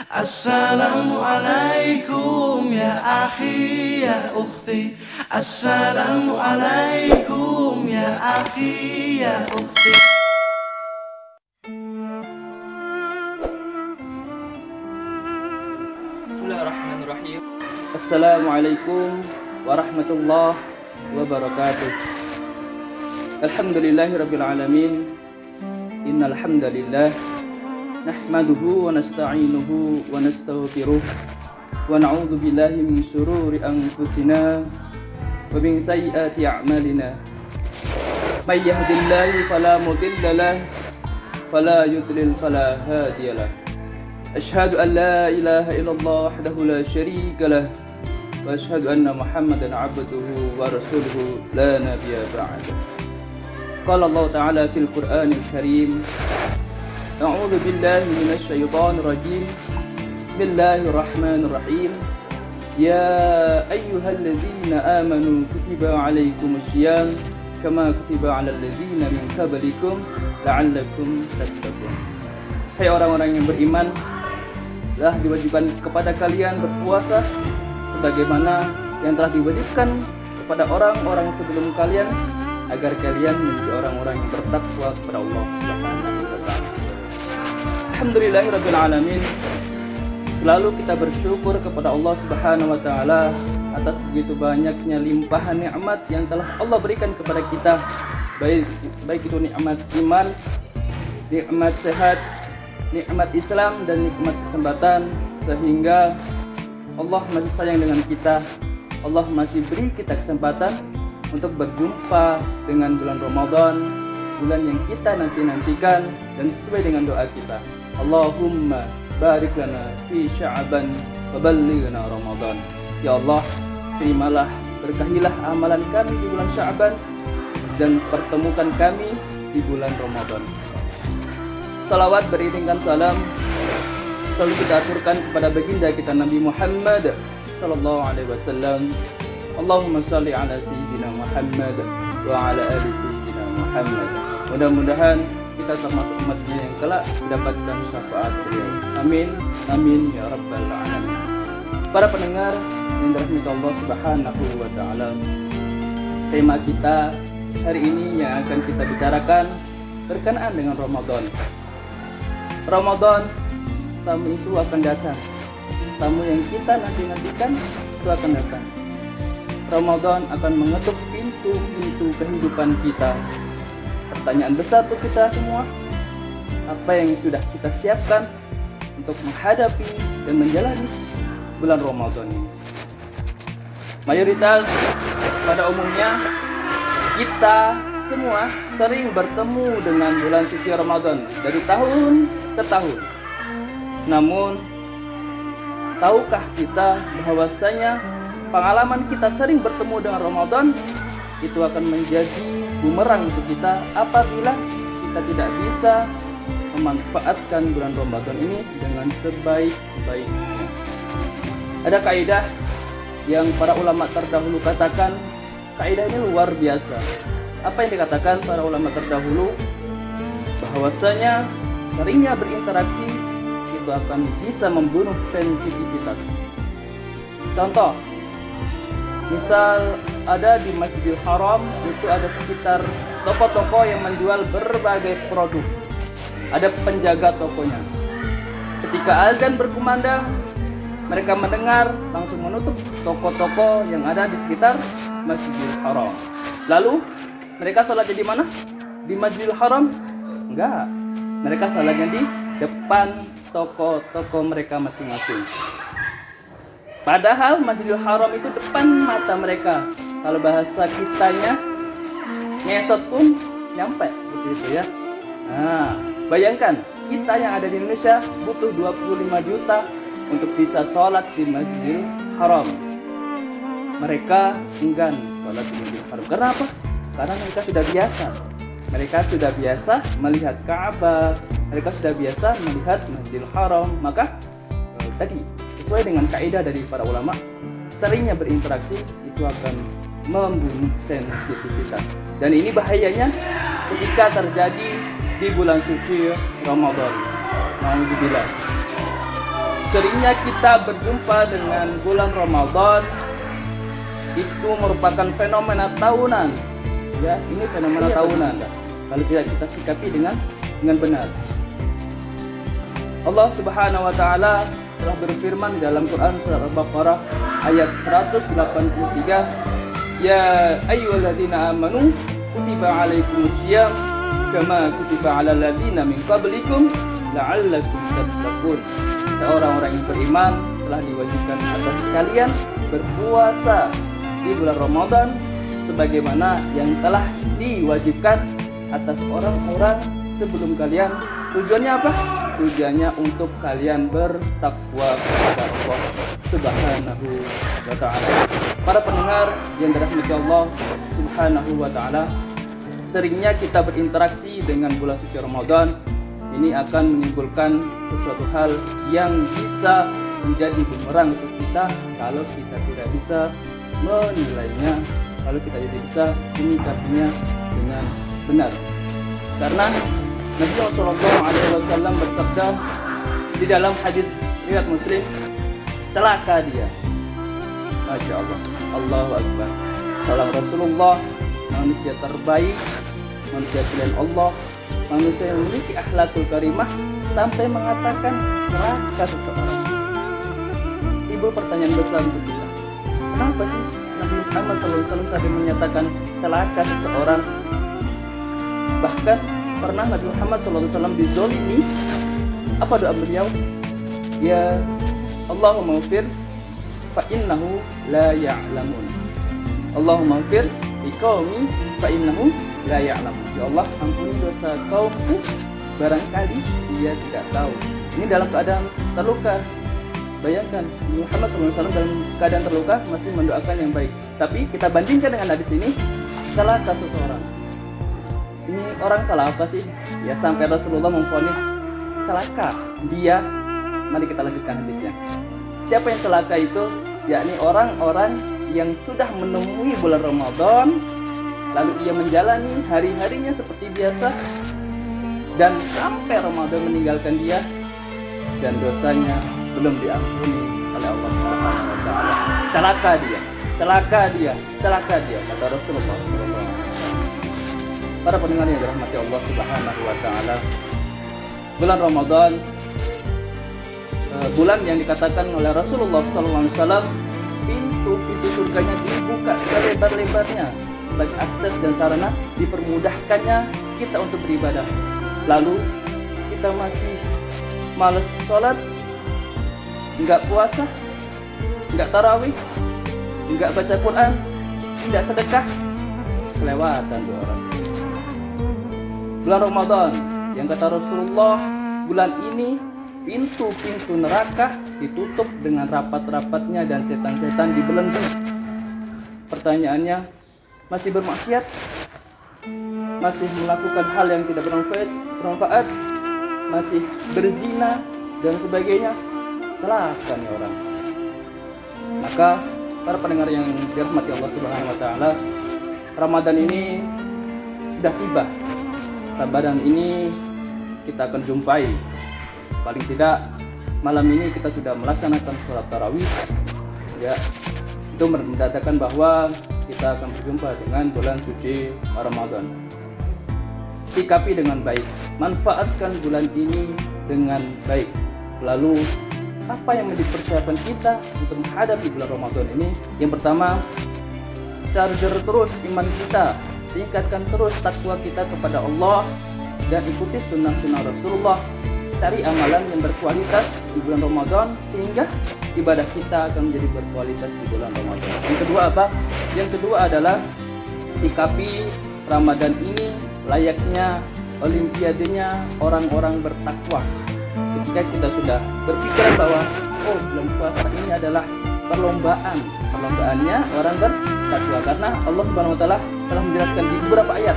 Assalamualaikum ya akhi ya ukhti. Assalamualaikum ya akhi ya ukhti. Bismillahirrahmanirrahim. Assalamualaikum warahmatullahi wabarakatuh. Alhamdulillahirabbil alamin. Innal hamdalillah nahmaduhu wa nasta'inuhu wa nastaghfiruh wa na'udzu billahi min shururi anfusina wa min sayyiati a'malina. May yahdihillahu fala mudilla lahu wa la yudlil fala hadiya lahu. Asyhadu an la ilaha illallah wahdahu la syarika lah wa asyhadu anna Muhammadan 'abduhu wa rasuluhu la nabiyya ba'da. Qala Allah Ta'ala fil Qur'anil Karim. A'udzu billahi minasy syaithanir rajim. Bismillahirrahmanirrahim. Ya ayyuhalladzina amanu kutiba 'alaikumus syiyam kama kutiba 'alal ladzina min qablikum la'allakum tattaqun. Hai orang-orang yang beriman, telah diwajibkan kepada kalian berpuasa sebagaimana yang telah diwajibkan kepada orang-orang sebelum kalian, agar kalian menjadi orang-orang yang bertakwa kepada Allah Subhanahu wa taala. Alhamdulillahirabbil alamin. Selalu kita bersyukur kepada Allah Subhanahu wa taala atas begitu banyaknya limpahan nikmat yang telah Allah berikan kepada kita, baik itu nikmat iman, nikmat sehat, nikmat Islam, dan nikmat kesempatan, sehingga Allah masih sayang dengan kita. Allah masih beri kita kesempatan untuk berjumpa dengan bulan Ramadan, bulan yang kita nantikan, dan sesuai dengan doa kita, Allahumma barik lana fi Sya'ban wa ballighna Ramadan. Ya Allah, terimalah, berkahilah amalan kami di bulan Sya'ban dan pertemukan kami di bulan Ramadan. Salawat beriringan salam selalu kita aturkan kepada baginda kita Nabi Muhammad sallallahu alaihi wasallam. Allahumma shalli ala sayyidina Muhammad wa ala ali sayyidina Muhammad. Mudah-mudahan kita termasuk umatnya yang kelak mendapatkan syafaat beliau. Amin, amin ya rabbal alamin. Para pendengar yang dirahmati Allah Subhanahu wa taala, tema kita hari ini yang akan kita bicarakan berkenaan dengan Ramadan. Ramadan, tamu itu akan datang. Tamu yang kita nantikan itu akan datang. Ramadan akan mengetuk pintu-pintu kehidupan kita. Pertanyaan besar untuk kita semua, apa yang sudah kita siapkan untuk menghadapi dan menjalani bulan Ramadan ini? Mayoritas pada umumnya kita semua sering bertemu dengan bulan suci Ramadan dari tahun ke tahun. Namun, tahukah kita bahwasanya pengalaman kita sering bertemu dengan Ramadan itu akan menjadi bumerang untuk kita apabila kita tidak bisa memanfaatkan bulan Ramadan ini dengan sebaik-baiknya. Ada kaidah yang para ulama terdahulu katakan, kaidah ini luar biasa. Apa yang dikatakan para ulama terdahulu? Bahwasanya seringnya berinteraksi itu akan bisa membunuh sensitivitas. Contoh, misal ada di Masjidil Haram itu ada sekitar toko-toko yang menjual berbagai produk. Ada penjaga tokonya. Ketika azan berkumandang, mereka mendengar langsung menutup toko-toko yang ada di sekitar Masjidil Haram. Lalu mereka salatnya di mana? Di Masjidil Haram? Enggak. Mereka salatnya di depan toko-toko mereka masing-masing. Padahal Masjidil Haram itu depan mata mereka. Kalau bahasa kitanya, ngesot pun nyampe seperti itu ya. Nah, bayangkan kita yang ada di Indonesia butuh 25 juta untuk bisa sholat di Masjidil Haram. Mereka enggan sholat di Masjidil Haram. Kenapa? Karena mereka sudah biasa. Mereka sudah biasa melihat Ka'bah. Mereka sudah biasa melihat Masjidil Haram. Maka tadi sesuai dengan kaidah dari para ulama, seringnya berinteraksi itu akan membunuh sensitivitas. Dan ini bahayanya ketika terjadi di bulan suci Ramadan. Alhamdulillah. seringnya kita berjumpa dengan bulan Ramadan itu merupakan fenomena tahunan. Ya, ini fenomena tahunan. Kalau tidak kita sikapi dengan benar. Allah Subhanahu wa taala telah berfirman di dalam Quran surat Al-Baqarah ayat 183, "Ya ayyuhalladzina amanu kutiba alaikumusiyam kama kutiba alal ladzina min qablikum la'allakum tattaqun." Orang-orang yang beriman telah diwajibkan atas kalian berpuasa di bulan Ramadan sebagaimana yang telah diwajibkan atas orang-orang sebelum kalian. Tujuannya apa? Tujuannya untuk kalian bertakwa kepada Allah Subhanahu wa ta'ala. Para pendengar yang dirahmati Allah Subhanahu wa ta'ala, seringnya kita berinteraksi dengan bulan suci Ramadan. Ini akan menimbulkan sesuatu hal yang bisa menjadi bumerang untuk kita kalau kita tidak bisa menilainya, kalau kita tidak bisa menyikapinya dengan benar. Karena Nabi Sallallahu Alaihi Wasallam bersabda di dalam hadis riwayat Muslim, celaka dia. Masya Allah, Allahu Akbar. Salam Rasulullah, manusia terbaik, manusia pilihan Allah, manusia yang memiliki akhlakul karimah, sampai mengatakan celaka seseorang. Timbul pertanyaan besar untuk kita. Kenapa sih Nabi Muhammad SAW sampai menyatakan celaka seseorang? Bahkan pernah Nabi Muhammad SAW dizolimi. Apa doa beliau? Ya Allahumma ghfir fa innahu la ya'lamun. Allahumma ghfir liqaumi fa innahu la ya'lamun. Ya Allah, ampuni dosa kaumku, barangkali dia tidak tahu. Ini dalam keadaan terluka. Bayangkan Muhammad SAW dalam keadaan terluka masih mendoakan yang baik. Tapi kita bandingkan dengan hadis ini, celaka seseorang. Ini orang salah apa sih? Ya sampai Rasulullah memvonis celaka dia. Mari kita lanjutkan hadisnya. Siapa yang celaka itu? Yakni orang-orang yang sudah menemui bulan Ramadan, lalu ia menjalani hari-harinya seperti biasa, dan sampai Ramadan meninggalkan dia, dan dosanya belum diampuni oleh Allah Subhanahu wa taala. Celaka dia, celaka dia, celaka dia, kata Rasulullah SAW. Para pendengar yang dirahmati Allah Subhanahu wa taala, bulan Ramadan, bulan yang dikatakan oleh Rasulullah SAW, pintu surganya dibuka selebar-lebarnya sebagai akses dan sarana dipermudahkannya kita untuk beribadah. Lalu kita masih malas sholat, enggak puasa, enggak tarawih, enggak baca Quran, tidak sedekah, kelewatan tuh orang. Bulan Ramadan yang kata Rasulullah, bulan ini pintu-pintu neraka ditutup dengan rapat-rapatnya dan setan-setan dibelenggu. Pertanyaannya, masih bermaksiat? Masih melakukan hal yang tidak bermanfaat? Masih berzina dan sebagainya? Celaka nih orang. Maka para pendengar yang dirahmati Allah Subhanahu wa taala, Ramadan ini sudah tiba. Ramadan ini kita akan jumpai. Paling tidak malam ini kita sudah melaksanakan sholat tarawih. Ya, itu menandakan bahwa kita akan berjumpa dengan bulan suci Ramadan. Sikapi dengan baik, manfaatkan bulan ini dengan baik. Lalu apa yang menjadi persiapan kita untuk menghadapi bulan Ramadan ini? Yang pertama, charger terus iman kita, tingkatkan terus takwa kita kepada Allah, dan ikuti sunnah-sunnah Rasulullah. Cari amalan yang berkualitas di bulan Ramadan sehingga ibadah kita akan menjadi berkualitas di bulan Ramadan. Yang kedua apa? Yang kedua adalah sikapi Ramadan ini layaknya olimpiadenya orang-orang bertakwa. Ketika kita sudah berpikiran bahwa bulan puasa ini adalah perlombaannya orang bertakwa, karena Allah Subhanahu wa taala telah menjelaskan di beberapa ayat,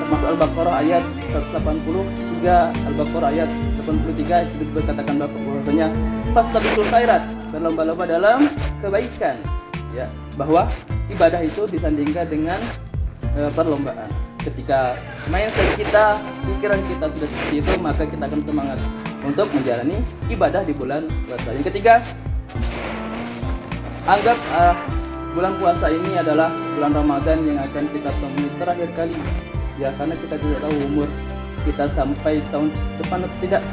termasuk Al-Baqarah ayat 183, Al-Baqarah ayat 83 itu berkatakan bahwasanya fastabiqul khairat, berlomba-lomba dalam kebaikan, ya, bahwa ibadah itu disandingkan dengan perlombaan. Ketika mindset kita, pikiran kita sudah seperti itu, maka kita akan semangat. untuk menjalani ibadah di bulan puasa. Yang ketiga, anggap bulan puasa ini adalah bulan Ramadan yang akan kita temui terakhir kali, ya, karena kita tidak tahu umur kita sampai tahun depan atau tidak.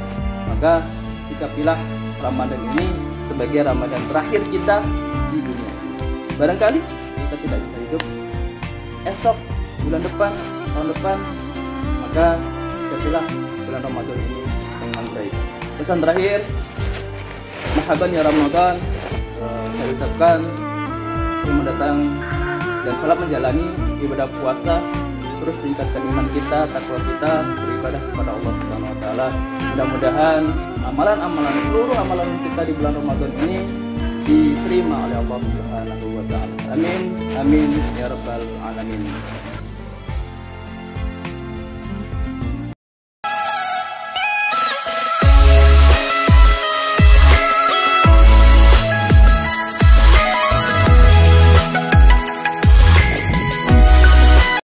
Maka sikapilah Ramadan ini sebagai Ramadan terakhir kita di dunia. Barangkali kita tidak bisa hidup esok, bulan depan, tahun depan, maka sikapilah bulan Ramadan ini dengan baik. Pesan terakhir, marhaban ya Ramadan, saya ucapkan selamat datang dan selamat menjalani ibadah puasa. Terus tingkatkan iman kita, takwa kita, beribadah kepada Allah Subhanahu wa taala. Mudah-mudahan seluruh amalan kita di bulan Ramadan ini diterima oleh Allah Subhanahu wa taala. Amin. Amin ya rabbal alamin.